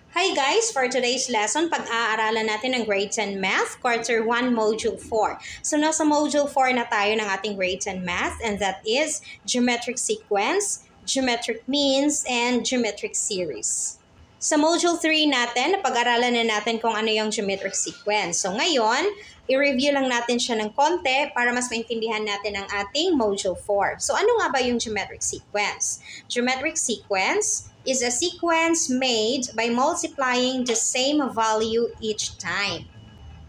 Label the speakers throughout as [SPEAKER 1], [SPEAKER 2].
[SPEAKER 1] Hi guys! For today's lesson, pag-aaralan natin ng Grade 10 Math, Quarter 1, Module 4. So, nasa Module 4 na tayo ng ating Grade 10 Math, and that is Geometric Sequence, Geometric Means, and Geometric Series. Sa Module 3 natin, pag-aralan na natin kung ano yung Geometric Sequence. So, ngayon, i-review lang natin siya ng konti para mas maintindihan natin ang ating Module 4. So, ano nga ba yung Geometric Sequence? Geometric Sequence is a sequence made by multiplying the same value each time.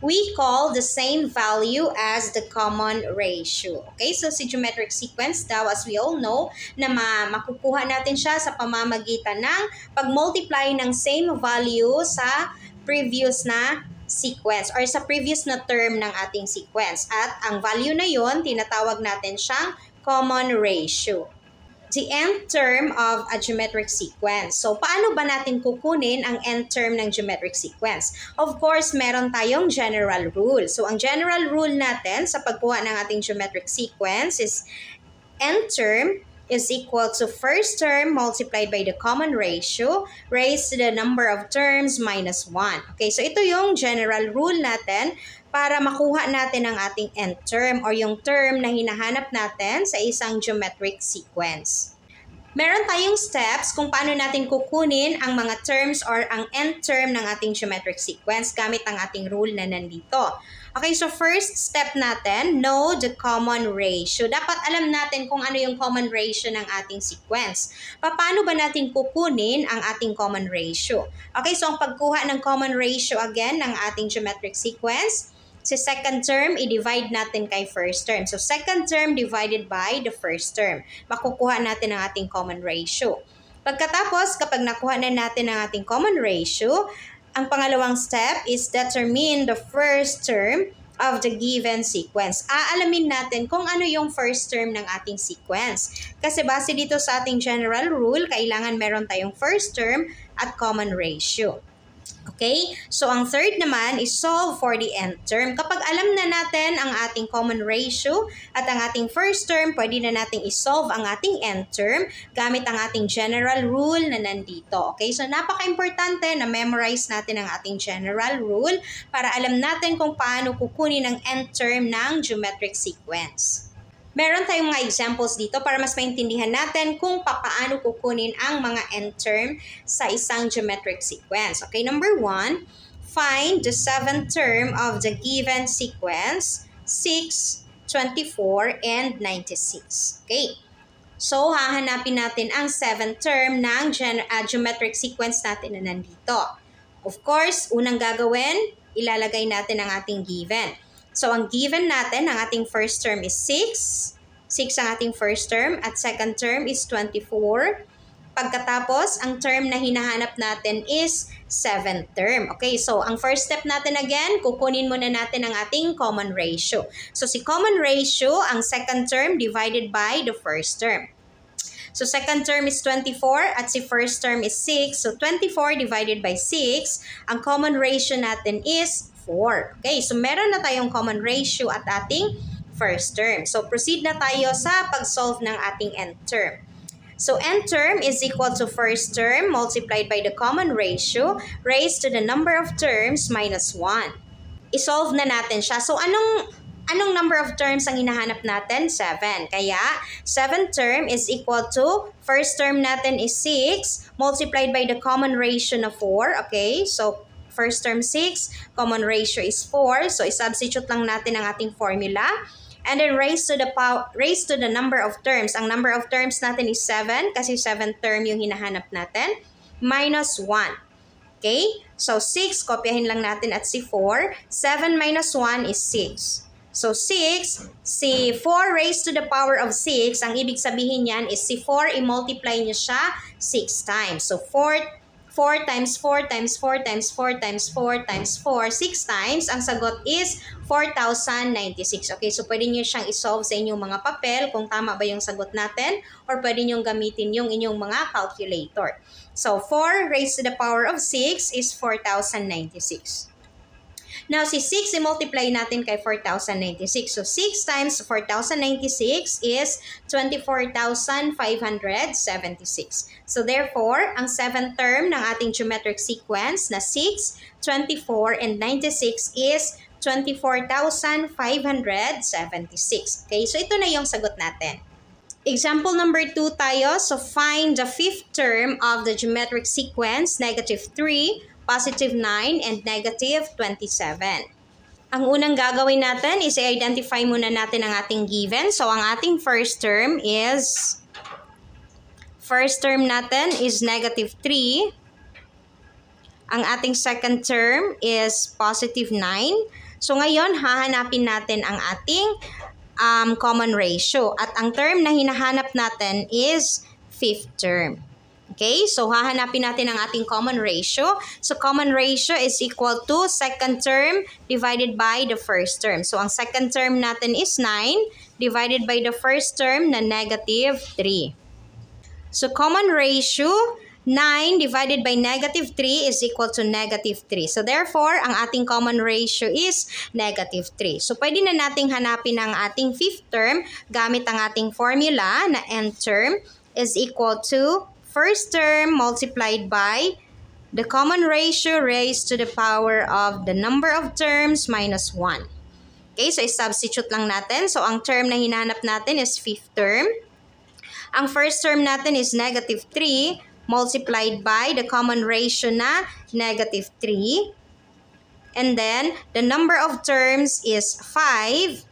[SPEAKER 1] We call the same value as the common ratio. Okay, so si geometric sequence daw, as we all know, na makukuha natin siya sa pamamagitan ng pag-multiply ng same value sa previous na sequence or sa previous na term ng ating sequence. At ang value na yon, tinatawag natin siyang common ratio. The nth term of a geometric sequence. So, paano ba natin kukunin ang nth term ng geometric sequence? Of course, meron tayong general rule. So, ang general rule natin sa pagkuha ng ating geometric sequence is nth term is equal to first term multiplied by the common ratio raised to the number of terms minus 1. Okay, so ito yung general rule natin para makuha natin ang ating nth term or yung term na hinahanap natin sa isang geometric sequence. Meron tayong steps kung paano natin kukunin ang mga terms or ang nth term ng ating geometric sequence gamit ang ating rule na nandito. Okay, so first step natin, know the common ratio. Dapat alam natin kung ano yung common ratio ng ating sequence. Paano ba natin kukunin ang ating common ratio? Okay, so ang pagkuha ng common ratio again ng ating geometric sequence, sa second term, i-divide natin kay first term. So, second term divided by the first term. Makukuha natin ang ating common ratio. Pagkatapos, kapag nakuha na natin ang ating common ratio, ang pangalawang step is determine the first term of the given sequence. Aalamin natin kung ano yung first term ng ating sequence. Kasi base dito sa ating general rule, kailangan meron tayong first term at common ratio. Okay? So, ang third naman is solve for the nth term. Kapag alam na natin ang ating common ratio at ang ating first term, pwede na nating isolve ang ating nth term gamit ang ating general rule na nandito. Okay? So, napaka-importante na memorize natin ang ating general rule para alam natin kung paano kukunin ang nth term ng geometric sequence. Meron tayong mga examples dito para mas maintindihan natin kung paano kukunin ang mga nth term sa isang geometric sequence. Okay, number 1, find the seventh term of the given sequence, 6, 24, and 96. Okay, so hahanapin natin ang seventh term ng geometric sequence natin na nandito. Of course, unang gagawin, ilalagay natin ang ating given. So, ang given natin, ang ating first term is 6. 6 ang ating first term at second term is 24. Pagkatapos, ang term na hinahanap natin is 7th term. Okay, so ang first step natin again, kukunin muna natin ang ating common ratio. So, si common ratio, ang second term divided by the first term. So, second term is 24 at si first term is 6. So, 24 divided by 6, ang common ratio natin is 4. Okay, so meron na tayong common ratio at ating first term. So, proceed na tayo sa pag-solve ng ating nth term. So, nth term is equal to first term multiplied by the common ratio raised to the number of terms minus 1. I-solve na natin siya. So, anong number of terms ang hinahanap natin? 7. Kaya, 7th term is equal to, first term natin is 6, multiplied by the common ratio na 4. Okay, so, first term 6, common ratio is 4. So, i-substitute lang natin ang ating formula. And then, raised to the number of terms. Ang number of terms natin is 7, kasi 7th term yung hinahanap natin, minus 1. Okay, so 6, kopyahin lang natin at si 4. 7 minus 1 is 6. So, 6, si 4 raised to the power of 6, ang ibig sabihin niyan is si 4, i-multiply niyo siya 6 times. So, 4 times 4 times 4 times 4 times 4 times 4, 6 times, ang sagot is 4,096. Okay, so pwede niyo siyang isolve sa inyong mga papel kung tama ba yung sagot natin or pwede niyo gamitin yung inyong mga calculator. So, 4 raised to the power of 6 is 4,096. Now, si 6, i-multiply natin kay 4,096. So, 6 times 4,096 is 24,576. So, therefore, ang 7th term ng ating geometric sequence na 6, 24, and 96 is 24,576. Okay, so ito na yung sagot natin. Example number 2 tayo. So, find the 5th term of the geometric sequence, -3, +9, and -27. Ang unang gagawin natin is i-identify muna natin ang ating given. So, ang ating first term natin is -3. Ang ating second term is +9. So, ngayon, hahanapin natin ang ating common ratio. At ang term na hinahanap natin is 5th term. Okay, so hahanapin natin ang ating common ratio. So, common ratio is equal to second term divided by the first term. So, ang second term natin is 9 divided by the first term na -3. So, common ratio, 9 divided by -3 is equal to -3. So, therefore, ang ating common ratio is -3. So, pwede na nating hanapin ang ating 5th term gamit ang ating formula na nth term is equal to first term multiplied by the common ratio raised to the power of the number of terms minus 1. Okay, so i-substitute lang natin. So, ang term na hinahanap natin is 5th term. Ang first term natin is -3 multiplied by the common ratio na -3. And then, the number of terms is 5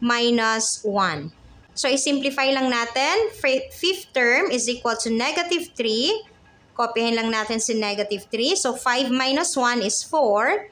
[SPEAKER 1] minus 1. So, i-simplify lang natin. 5th term is equal to -3. Kopyahin lang natin si -3. So, 5 minus 1 is 4.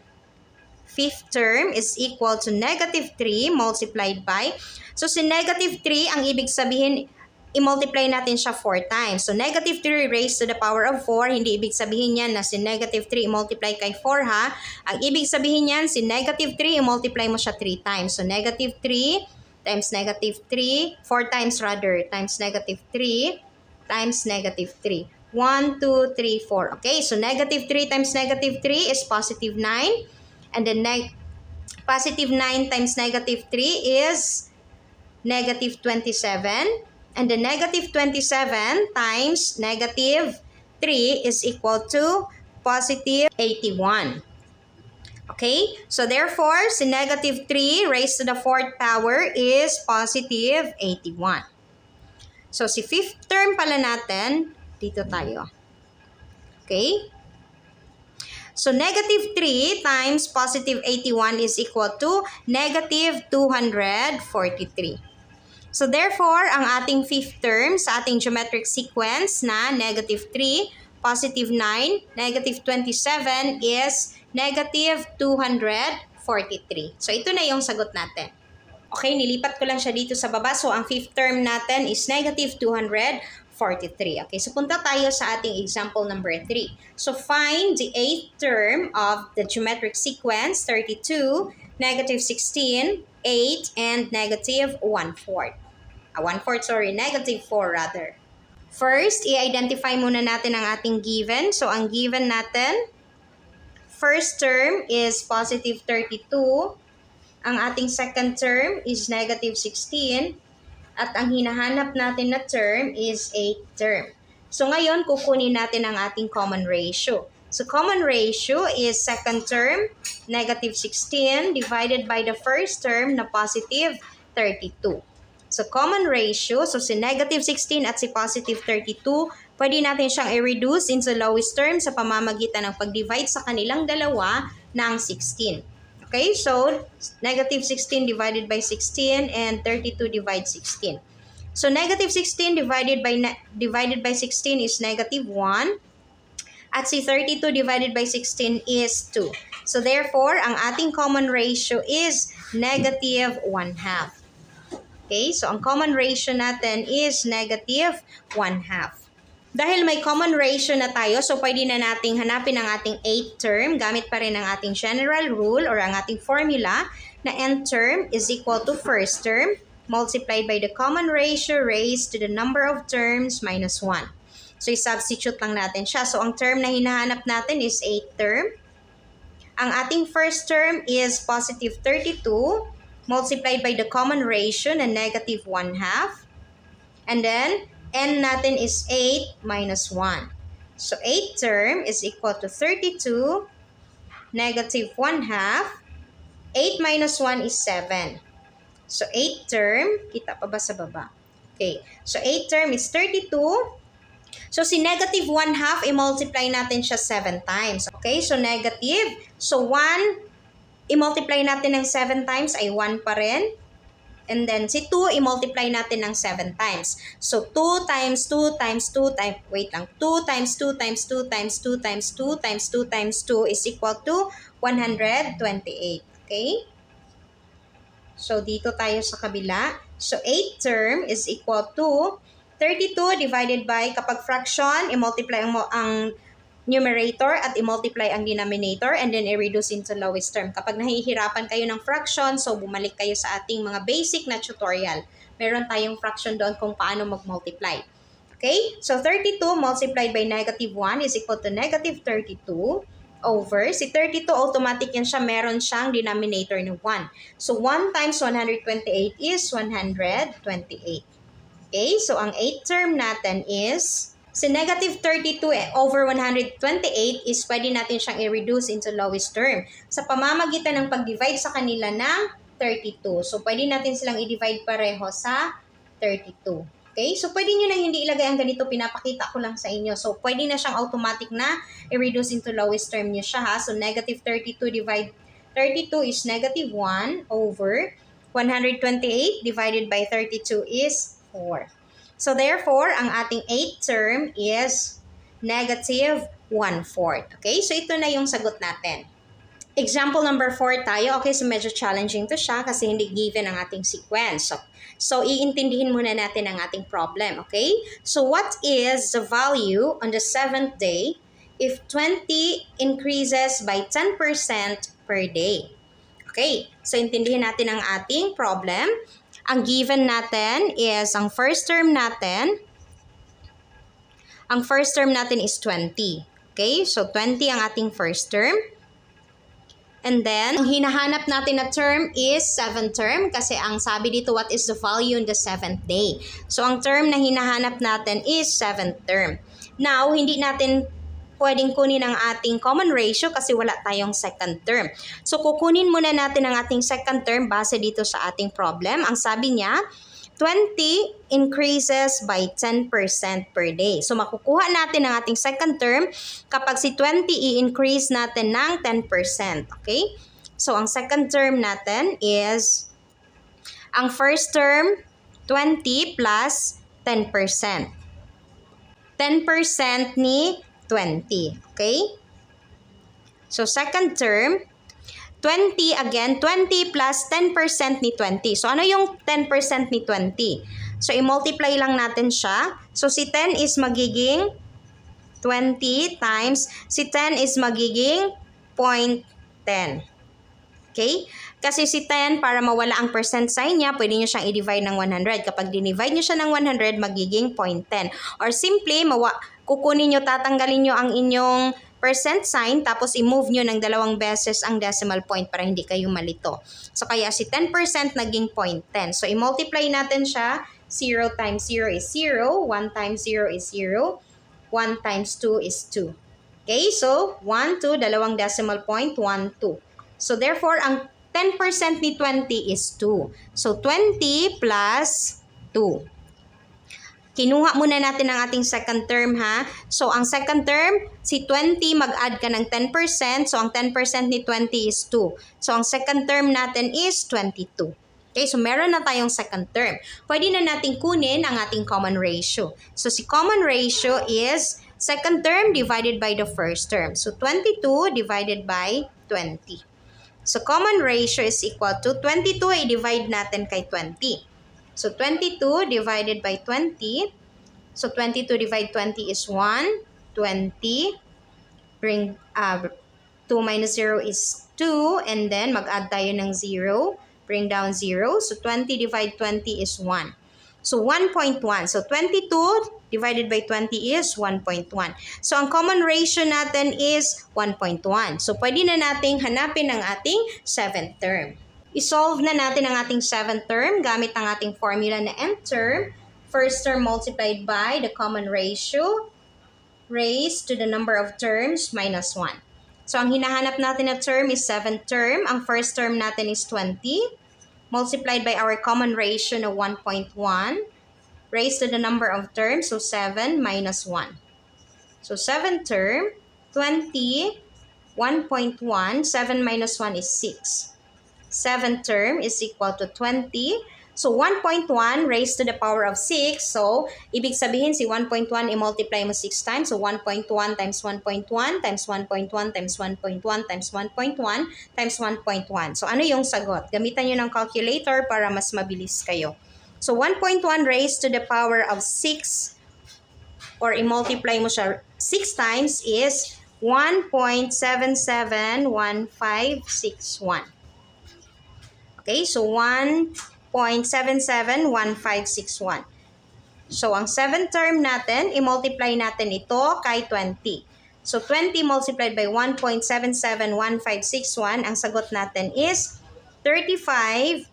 [SPEAKER 1] 5th term is equal to -3 multiplied by. So, si -3, ang ibig sabihin, i-multiply natin siya 4 times. So, -3 raised to the power of 4, hindi ibig sabihin yan na si -3 i-multiply kay 4 ha. Ang ibig sabihin yan, si -3 i-multiply mo siya 3 times. So, -3 times -3, 4 times rather, times -3 times -3. 1, 2, 3, 4. Okay, so -3 times -3 is +9. And then +9 times -3 is -27. And the -27 times -3 is equal to +81. Okay, so therefore, si -3 raised to the 4th power is +81. So, si 5th term pala natin, dito tayo. Okay? So, -3 times +81 is equal to -243. So, therefore, ang ating 5th term sa ating geometric sequence na -3, +9, -27 is -243. So, ito na yung sagot natin. Okay, nilipat ko lang siya dito sa baba. So, ang 5th term natin is -243. Okay, so punta tayo sa ating example number 3. So, find the 8th term of the geometric sequence, 32, -16, 8, and -1/4. -4 rather. First, i-identify muna natin ang ating given. So, ang given natin, first term is +32. Ang ating second term is -16. At ang hinahanap natin na term is 8th term. So, ngayon, kukunin natin ang ating common ratio. So, common ratio is second term, -16, divided by the first term na +32. So, common ratio, so si -16 at si +32, pwede natin siyang i-reduce into lowest term sa pamamagitan ng pag-divide sa kanilang dalawa ng 16. Okay, so -16 divided by 16 and 32 divided 16. So, -16 divided by 16 is -1. At si 32 divided by 16 is 2. So, therefore, ang ating common ratio is -1/2. Okay, so ang common ratio natin is -1/2. Dahil may common ratio na tayo, so pwede na nating hanapin ang ating 8th term gamit pa rin ang ating general rule or ang ating formula na nth term is equal to first term multiplied by the common ratio raised to the number of terms minus 1. So, i-substitute lang natin siya. So, ang term na hinahanap natin is 8th term. Ang ating first term is positive 32 multiplied by the common ratio na negative 1/2. And then, n natin is 8 minus 1. So, 8 term is equal to 32 negative 1/2. 8 minus 1 is 7. So, 8 term, kita pa ba sa baba? Okay. So, 8 term is 32. So, si negative 1/2, i-multiply natin siya 7 times. Okay? So, negative. So, 1, i-multiply natin ng 7 times ay 1 pa rin. And then, si 2, i-multiply natin ng 7 times. So, 2 times 2 times 2 times, wait lang, 2 times 2 times 2 times 2 times 2 times 2 times 2 is equal to 128. Okay? So, dito tayo sa kabila. So, 8 term is equal to 32 divided by, kapag fraction, i-multiply ang numerator at i-multiply ang denominator and then i-reduce into lowest term. Kapag nahihirapan kayo ng fraction, so bumalik kayo sa ating mga basic na tutorial. Meron tayong fraction doon kung paano mag-multiply. Okay? So, 32 multiplied by negative 1 is equal to negative 32 over, si 32 automatic yan siya, meron siyang denominator na 1. So, 1 times 128 is 128. Okay, so ang 8 term natin is, si negative 32 over 128 is pwede natin siyang i-reduce into lowest term sa pamamagitan ng pag-divide sa kanila ng 32. So, pwede natin silang i-divide pareho sa 32. Okay, so pwede nyo na hindi ilagay ang ganito, pinapakita ko lang sa inyo. So, pwede na siyang automatic na i-reduce into lowest term nyo siya ha. So, negative 32 divide 32 is negative 1 over 128 divided by 32 is 4. So, therefore, ang ating 8th term is negative 1/4. Okay? So, ito na yung sagot natin. Example number 4 tayo. Okay, so medyo challenging to siya kasi hindi given ang ating sequence. So, iintindihin muna natin ang ating problem. Okay? So, what is the value on the 7th day if 20 increases by 10% per day? Okay, so intindihin natin ang ating problem. Ang given natin is, ang first term natin is 20. Okay, so 20 ang ating first term. And then, ang hinahanap natin na term is 7th term kasi ang sabi dito, what is the value in the 7th day? So, ang term na hinahanap natin is 7th term. Now, hindi natin pwedeng kunin ang ating common ratio kasi wala tayong second term. So, kukunin muna natin ang ating second term base dito sa ating problem. Ang sabi niya, 20 increases by 10% per day. So, makukuha natin ang ating second term kapag si 20 i-increase natin ng 10%. Okay? So, ang second term natin is, ang first term, 20 plus 10%. 10% ni 20. Okay? So, second term, 20 again, 20 plus 10% ni 20. So, ano yung 10% ni 20? So, i-multiply lang natin siya. So, si 10 is magiging 20 times, si 10 is magiging 0.10. Okay? Kasi si 10, para mawala ang percent sign niya, pwede nyo siyang i-divide ng 100. Kapag dinivide nyo siya ng 100, magiging 0.10. Or simply, kukunin nyo, tatanggalin nyo ang inyong percent sign, tapos i-move nyo ng 2 beses ang decimal point para hindi kayo malito. So, kaya si 10% naging 0.10. So, i-multiply natin siya. 0 times 0 is 0. 1 times 0 is 0. 1 times 2 is 2. Okay? So, 1, 2, 2 decimal point, 1, 2. So, therefore, ang 10% ni 20 is 2. So, 20 plus 2. Kinuha muna natin ang ating second term ha. So, ang second term, si 20 mag-add ka ng 10%. So, ang 10% ni 20 is 2. So, ang second term natin is 22. Okay, so meron na tayong second term. Pwede na natin kunin ang ating common ratio. So, si common ratio is second term divided by the first term. So, 22 divided by 20. So, common ratio is equal to 22 i-divide natin kay 20. So, 22 divided by 20. So, 22 divide 20 is 1. 20. Bring 2 minus 0 is 2. And then, mag-add tayo ng 0. Bring down 0. So, 20 divide 20 is 1. So, 1.1. So, 22 divided by 20 is 1.1. So, ang common ratio natin is 1.1. So, pwede na nating hanapin ang ating 7th term. I-solve na natin ang ating 7th term gamit ang ating formula na nth term. First term multiplied by the common ratio raised to the number of terms minus 1. So, ang hinahanap natin na term is 7th term. Ang first term natin is 20 multiplied by our common ratio na 1.1 raised to the number of terms, so 7 minus 1. So 7th term, 20, 1.1, 7 minus 1 is 6. 7th term is equal to 20. So 1.1 raised to the power of 6. So, ibig sabihin si 1.1 i-multiply mo 6 times. So 1.1 times 1.1 times 1.1 times 1.1 times 1.1 times 1.1. So ano yung sagot? Gamitan nyo ng calculator para mas mabilis kayo. So 1.1 raised to the power of 6 or i-multiply mo siya 6 times is 1.771561. Okay, so 1.771561. So, ang 7th term natin, i-multiply natin ito kay 20. So, 20 multiplied by 1.771561, ang sagot natin is 35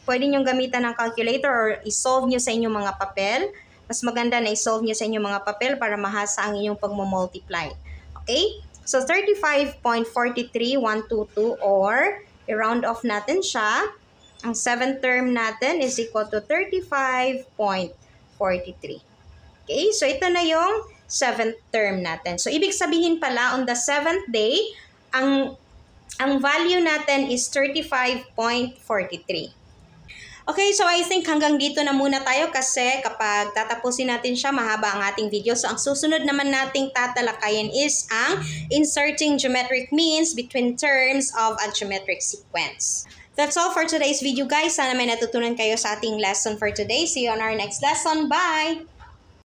[SPEAKER 1] pwede nyo gamitan ng calculator or i-solve nyo sa inyong mga papel. Mas maganda na i-solve nyo sa inyong mga papel para mahasa ang inyong pagmumultiply. Okay? So, 35.43122 or i-round off natin siya. Ang 7th term natin is equal to 35.43. Okay, so ito na yung 7th term natin. So, ibig sabihin pala, on the 7th day, ang value natin is 35.43. Okay, so I think hanggang dito na muna tayo kasi kapag tatapusin natin siya, mahaba ang ating video. So, ang susunod naman nating tatalakayin is ang inserting geometric means between terms of a geometric sequence. That's all for today's video, guys. Sana may natutunan kayo sa ating lesson for today. See you on our next lesson. Bye!